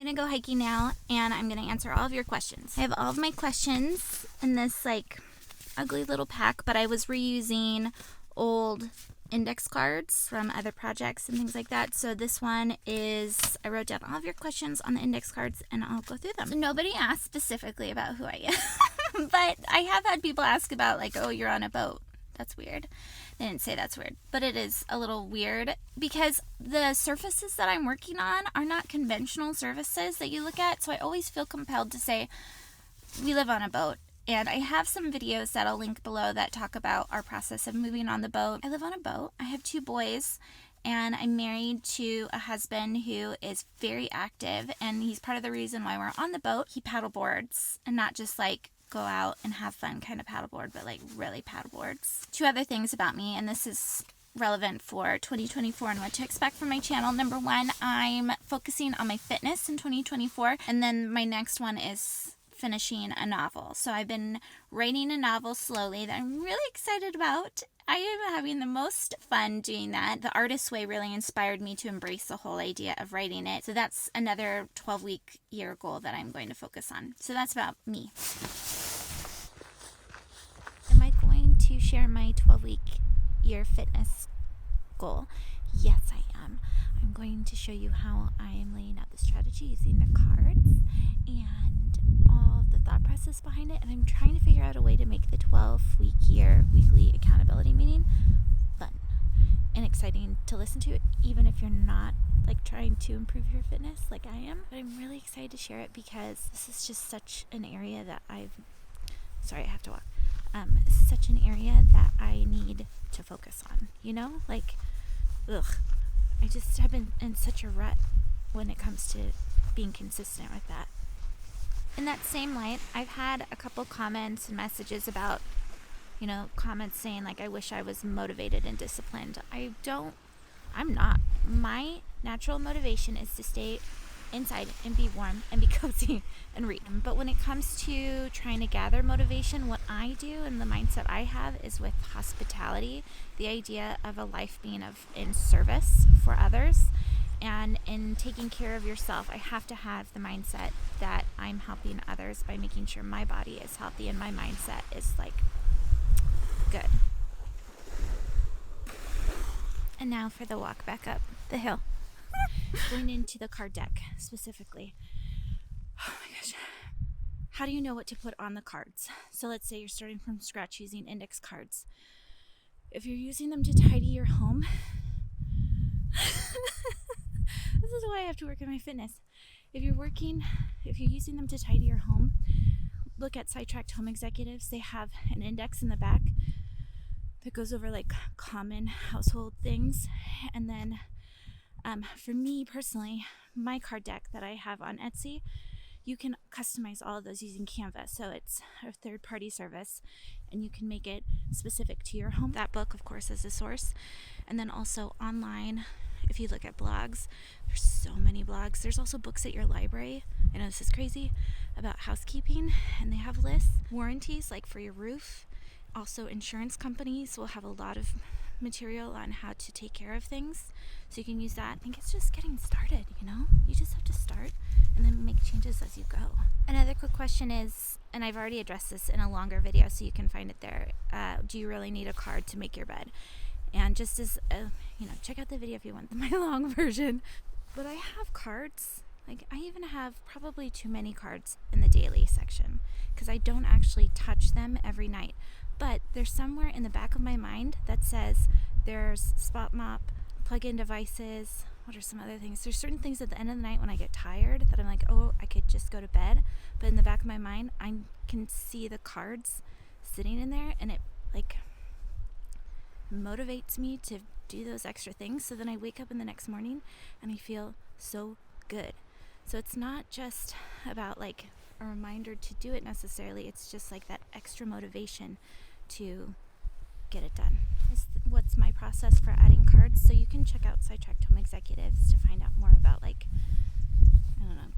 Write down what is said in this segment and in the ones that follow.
I'm gonna go hiking now, and I'm gonna answer all of your questions. I have all of my questions in this like ugly little pack, but I was reusing old index cards from other projects and things like that. So this one is, I wrote down all of your questions on the index cards and I'll go through them. So nobody asked specifically about who I am, but I have had people ask about like, oh, you're on a boat. That's weird. They didn't say that's weird, but it is a little weird because the surfaces that I'm working on are not conventional surfaces that you look at. So I always feel compelled to say, we live on a boat. And I have some videos that I'll link below that talk about our process of moving on the boat. I live on a boat. I have 2 boys, and I'm married to a husband who is very active, and he's part of the reason why we're on the boat. He paddleboards, and not just like go out and have fun kind of paddleboard, but like really paddleboards. 2 other things about me, and this is relevant for 2024 and what to expect from my channel. Number 1, I'm focusing on my fitness in 2024, and then my next one is finishing a novel. So I've been writing a novel slowly that I'm really excited about. I am having the most fun doing that. The Artist Way really inspired me to embrace the whole idea of writing it. So that's another 12-week year goal that I'm going to focus on. So that's about me. Am I going to share my 12-week year fitness goal? Yes, I am. I'm going to show you how I am laying out the strategy using the cards and all of the thought process behind it, and I'm trying to figure out a way to make the 12-week year weekly accountability meeting fun and exciting to listen to, even if you're not like trying to improve your fitness like I am. But I'm really excited to share it because this is just such an area that I have to walk. This is such an area that I need to focus on, you know? Like, I just have been in such a rut when it comes to being consistent with that. In that same light, I've had a couple comments and messages about, comments saying like, I wish I was motivated and disciplined. I'm not. My natural motivation is to stay inside and be warm and be cozy and read. But when it comes to trying to gather motivation, what I do and the mindset I have is with hospitality, the idea of a life being in service for others. And in taking care of yourself, I have to have the mindset that I'm helping others by making sure my body is healthy and my mindset is like good. And now for the walk back up the hill. Going into the card deck specifically. Oh my gosh. How do you know what to put on the cards? So let's say you're starting from scratch using index cards. If you're using them to tidy your home, this is why I have to work on my fitness. If you're using them to tidy your home, look at Sidetracked Home Executives. They have an index in the back that goes over like common household things. And then for me personally, my card deck that I have on Etsy, you can customize all of those using Canva. So it's a third-party service, and you can make it specific to your home. That book, of course, is a source. And then also online, if you look at blogs, there's so many blogs. There's also books at your library. I know this is crazy, about housekeeping, and they have lists. Warranties, like for your roof. Also, insurance companies will have a lot of material on how to take care of things, so you can use that. I think it's just getting started, you just have to start and then make changes as you go. Another quick question is, and I've already addressed this in a longer video, so you can find it there, do you really need a card to make your bed? And just as check out the video if you want my long version. But I have cards, like I even have probably too many cards in the daily section because I don't actually touch them every night. But there's somewhere in the back of my mind that says there's spot mop, plug-in devices. What are some other things? There's certain things at the end of the night when I get tired that I'm like, oh, I could just go to bed. But in the back of my mind, I can see the cards sitting in there, and it like motivates me to do those extra things. So then I wake up in the next morning and I feel so good. So it's not just about like a reminder to do it necessarily. It's just like that extra motivation to get it done. What's my process for adding cards? So you can check out Sidetracked Home Executives to find out more about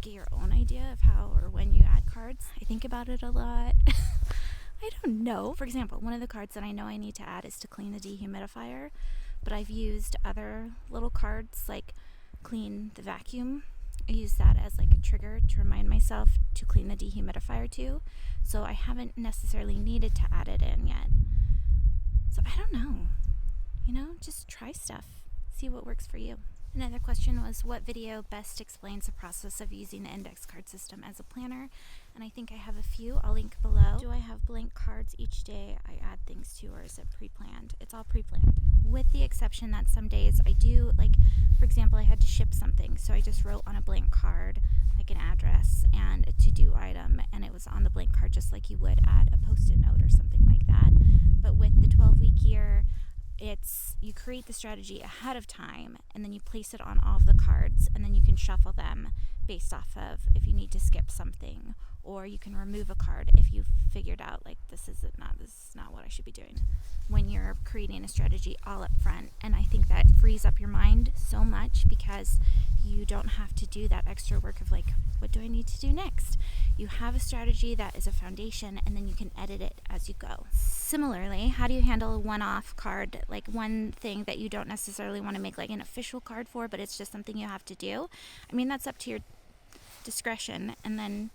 get your own idea of how or when you add cards. I think about it a lot. I don't know. For example, one of the cards that I know I need to add is to clean the dehumidifier, but I've used other little cards like clean the vacuum I use that as like a trigger to remind myself to clean the dehumidifier too. So I haven't necessarily needed to add it in yet. So I don't know. Just try stuff. See what works for you. Another question was, what video best explains the process of using the index card system as a planner? And I think I have a few. I'll link below. Do I have blank cards each day I add things to, or is it pre-planned? It's all pre-planned. With the exception that some days I do, like, for example, I had to ship something, so I just wrote on a blank card, like an address and a to-do item, and it was on the blank card just like you would add a post-it note or something like that. But with the 12-week year, you create the strategy ahead of time, and then you place it on all of the cards, and then you can shuffle them based off of if you need to skip something, or you can remove a card if you've figured out like this is not what I should be doing, when you're creating a strategy all up front. And I think that frees up your mind so much, because you don't have to do that extra work of like, what do I need to do next? You have a strategy that is a foundation, and then you can edit it as you go. Similarly, how do you handle a one-off card, like one thing that you don't necessarily want to make like an official card for, but it's just something you have to do? I mean, that's up to your discretion, and then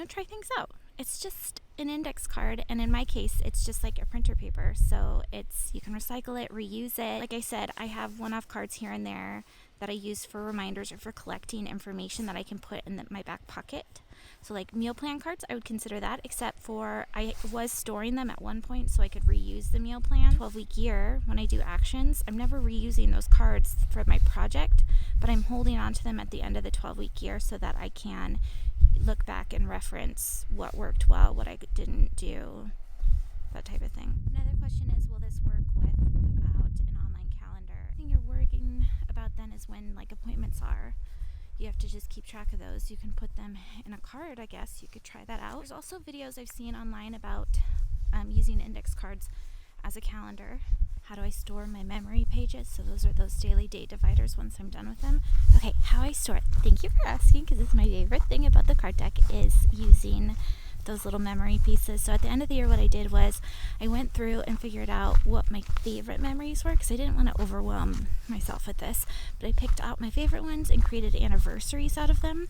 try things out. It's just an index card, and in my case it's just like a printer paper, so you can recycle it, reuse it. Like I said, I have one-off cards here and there that I use for reminders or for collecting information that I can put in my back pocket. So like meal plan cards, I would consider that, except for I was storing them at one point so I could reuse the meal plan. 12-week year, when I do actions, I'm never reusing those cards for my project, but I'm holding on to them at the end of the 12-week year so that I can look back and reference what worked well, what I didn't do, that type of thing. Another question is, will this work without an online calendar? The thing you're worrying about then is when like appointments are. You have to just keep track of those. You can put them in a card, I guess. You could try that out. There's also videos I've seen online about using index cards as a calendar. How do I store my memory pages? So those are those daily date dividers once I'm done with them. Okay, how I store it. Thank you for asking, because it's my favorite thing about the card deck is using those little memory pieces. So at the end of the year, what I did was I went through and figured out what my favorite memories were, because I didn't want to overwhelm myself with this, but I picked out my favorite ones and created anniversaries out of them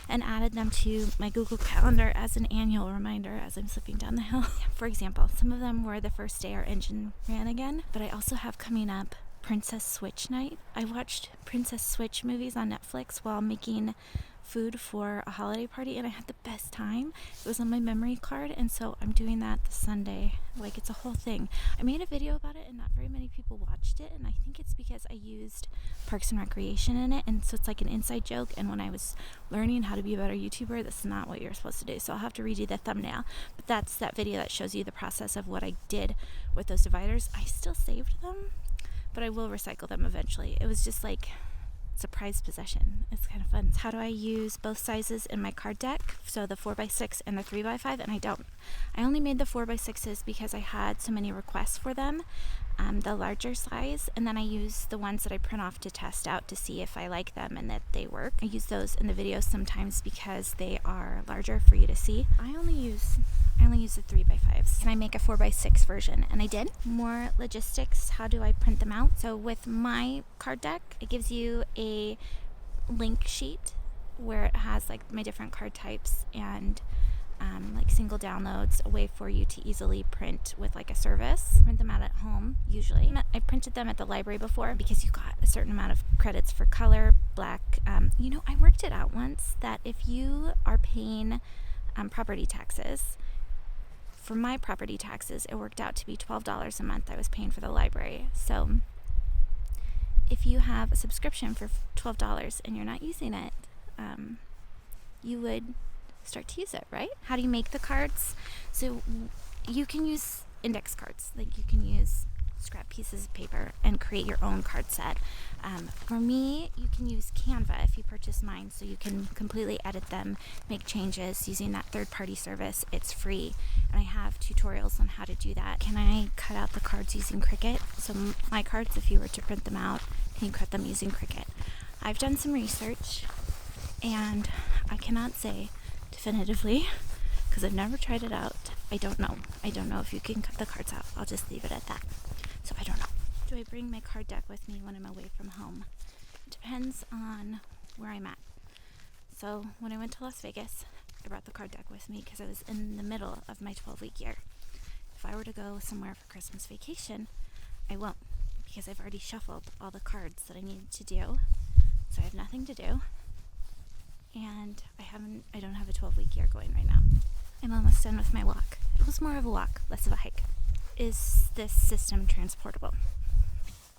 and added them to my Google Calendar as an annual reminder as I'm slipping down the hill. For example, some of them were the first day our engine ran again, but I also have coming up Princess Switch night. I watched Princess Switch movies on Netflix while making food for a holiday party, and I had the best time. It was on my memory card, and so I'm doing that this Sunday. Like, it's a whole thing. I made a video about it and not very many people watched it, and I think it's because I used Parks and Recreation in it, and so it's like an inside joke. And when I was learning how to be a better YouTuber, that's not what you're supposed to do, so I'll have to redo the thumbnail. But that's that video that shows you the process of what I did with those dividers. I still saved them, but I will recycle them eventually. It was just like surprise possession. It's kind of fun. How do I use both sizes in my card deck? So the 4x6 and the 3x5, and I don't. I only made the 4x6s because I had so many requests for them, the larger size, and then I use the ones that I print off to test out to see if I like them and that they work. I use those in the videos sometimes because they are larger for you to see. I only use the 3x5s. Can I make a 4x6 version? And I did. More logistics. How do I print them out? So with my card deck, it gives you a link sheet where it has like my different card types and like single downloads, a way for you to easily print with like a service. Print them out at home usually. I printed them at the library before because you got a certain amount of credits for color, black. I worked it out once that if you are paying property taxes, for my property taxes, it worked out to be $12 a month I was paying for the library. So if you have a subscription for $12 and you're not using it, you would start to use it, right? How do you make the cards? So you can use index cards. Like, you can use scrap pieces of paper and create your own card set. For me, you can use Canva if you purchase mine, so you can completely edit them, make changes using that third-party service. It's free, and I have tutorials on how to do that. Can I cut out the cards using Cricut? So my cards, if you were to print them out, can you cut them using Cricut? I've done some research, and I cannot say definitively because I've never tried it out. I don't know if you can cut the cards out. I'll just leave it at that. So I don't know. Do I bring my card deck with me when I'm away from home? It depends on where I'm at. So when I went to Las Vegas, I brought the card deck with me because I was in the middle of my 12-week year. If I were to go somewhere for Christmas vacation, I won't, because I've already shuffled all the cards that I needed to do. So I have nothing to do. And I don't have a 12-week year going right now. I'm almost done with my walk. It was more of a walk, less of a hike. Is this system transportable?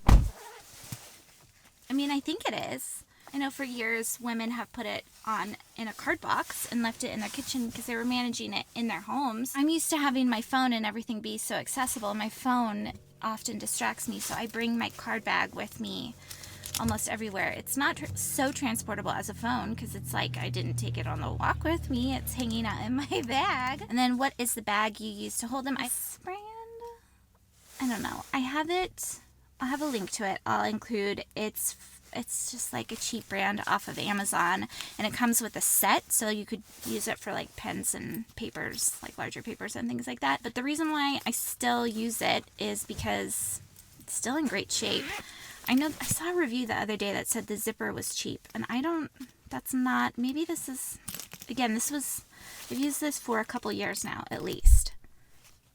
I mean, I think it is. I know for years women have put it on in a card box and left it in their kitchen because they were managing it in their homes. I'm used to having my phone and everything be so accessible. My phone often distracts me, so I bring my card bag with me almost everywhere. It's not so transportable as a phone because it's like I didn't take it on the walk with me. It's hanging out in my bag. And then what is the bag you use to hold them? Brand? I don't know. I have it. I'll have a link to it. I'll include it's just like a cheap brand off of Amazon, and it comes with a set, so you could use it for like pens and papers, like larger papers and things like that. But the reason why I still use it is because it's still in great shape. I saw a review the other day that said the zipper was cheap, and maybe this is, again, I've used this for a couple years now, at least.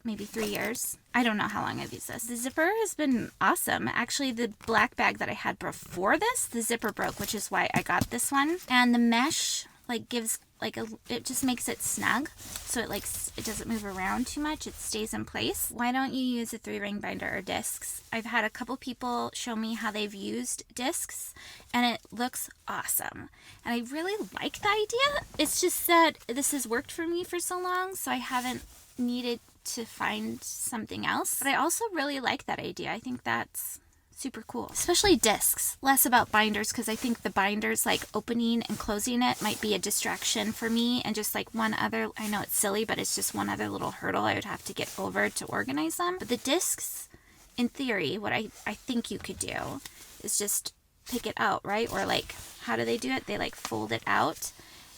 Maybe 3 years. I don't know how long I've used this. The zipper has been awesome. Actually, the black bag that I had before this, the zipper broke, which is why I got this one. And the mesh gives it just makes it snug, so it doesn't move around too much. It stays in place. Why don't you use a 3-ring binder or discs? I've had a couple people show me how they've used discs, and it looks awesome. And I really like the idea. It's just that this has worked for me for so long, so I haven't needed to find something else. But I also really like that idea. I think that's super cool. Especially discs. Less about binders, because I think the binders, opening and closing it, might be a distraction for me, and just one other, I know it's silly, but it's just one other little hurdle I would have to get over to organize them. But the discs, in theory, what I think you could do is just pick it out, right? Or how do they do it? They fold it out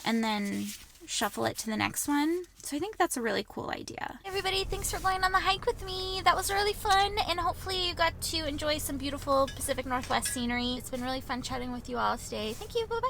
and then shuffle it to the next one. So I think that's a really cool idea. Hey everybody, thanks for going on the hike with me. That was really fun, and hopefully you got to enjoy some beautiful Pacific Northwest scenery. It's been really fun chatting with you all today. Thank you. Bye-bye.